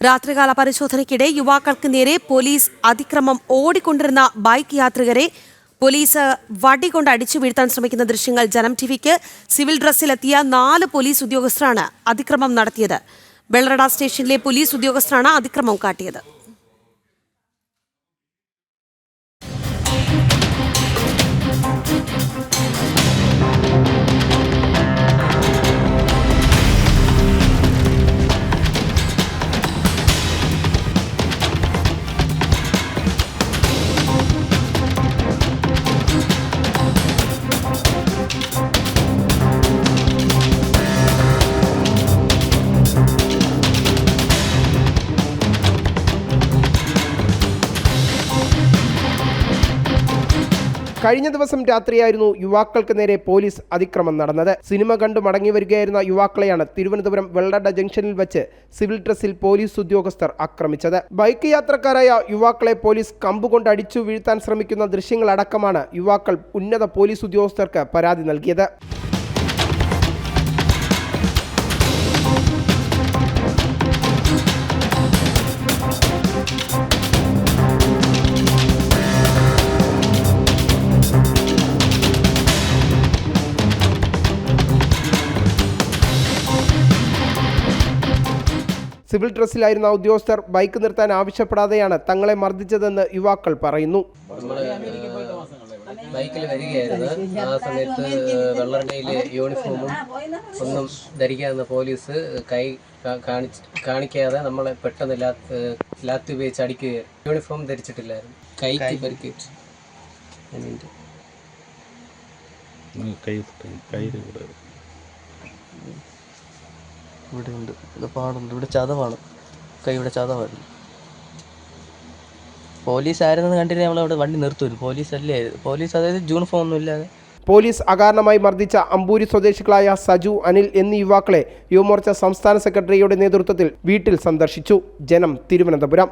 രാത്രികാല പരിശോധനയ്ക്കിടെ യുവാക്കൾക്ക് നേരെ പോലീസ് അതിക്രമം ഓടിക്കൊണ്ടിരുന്ന ബൈക്ക് യാത്രികരെ പോലീസ് വടികൊണ്ട് അടിച്ചു വീഴ്ത്താൻ ശ്രമിക്കുന്ന ദൃശ്യങ്ങൾ ജനം ടിവിക്ക് സിവിൽ ഡ്രസ്സിലെത്തിയ 4 പോലീസ് ഉദ്യോഗസ്ഥരാണ് അതിക്രമം നടത്തിയത്. വെള്ളറട സ്റ്റേഷനിലെ പോലീസ് ഉദ്യോഗസ്ഥരാണ് അതിക്രമം കാട്ടിയത്. കഴിഞ്ഞ ദിവസം രാത്രിയായിരുന്നു യുവാക്കൾക്ക് നേരെ പോലീസ് അതിക്രമം നടന്നത്. സിനിമ കണ്ടു മടങ്ങി വരികയായിരുന്ന യുവാക്കളെയാണ് തിരുവനന്തപുരം വെള്ളറട ജംഗ്ഷനിൽ വെച്ച് സിവിൽ ഡ്രസ്സിൽ പോലീസ് ഉദ്യോഗസ്ഥർ ആക്രമിച്ചത്. ബൈക്ക് യാത്രക്കാരായ യുവാക്കളെ പോലീസ് കമ്പുകൊണ്ട് അടിച്ചു വീഴ്ത്താൻ ശ്രമിക്കുന്ന ദൃശ്യങ്ങളടക്കമാണ് യുവാക്കൾ ഉന്നത പോലീസ് ഉദ്യോഗസ്ഥർക്ക് പരാതി നൽകിയത്. സിവിൽ ഡ്രസ്സിലായിരുന്ന ഉദ്യോഗസ്ഥർ ബൈക്ക് നിർത്താൻ ആവശ്യപ്പെടാതെയാണ് തങ്ങളെ മർദ്ദിച്ചതെന്ന് യുവാക്കൾ പറയുന്നു. ബൈക്കിൽ വരികയായിരുന്നു. ആ സമയത്ത് വെള്ളറടയിലെ യൂണിഫോമും ഒന്നും ധരിക്കാതെ പോലീസ് കൈ കാണിക്കാതെ നമ്മളെ പെട്ടെന്ന് ലാത്തി ഉപയോഗിച്ച് അടിക്കുകയും യൂണിഫോം ധരിച്ചിട്ടില്ലായിരുന്നു. കൈക്ക് പരിക്കേറ്റു. ഇവിടെ ഉണ്ട്, ഇത് പാടുണ്ട്, ഇവിടെ ചതവാണ്, കൈയുടെ ചതവായിരുന്നു. പോലീസ് ആയിരുന്നെന്ന് കണ്ടിട്ട് നമ്മളവിടെ വണ്ടി നിർത്തുമല്ലോ. പോലീസ് അതായത് യൂണിഫോം ഒന്നും ഇല്ലാതെ പോലീസ് അകാരണമായി മർദ്ദിച്ച അമ്പൂരി സ്വദേശികളായ സജു, അനിൽ എന്നീ യുവാക്കളെ യുവമോർച്ച സംസ്ഥാന സെക്രട്ടറിയുടെ നേതൃത്വത്തിൽ വീട്ടിൽ സന്ദർശിച്ചു. ജനം, തിരുവനന്തപുരം.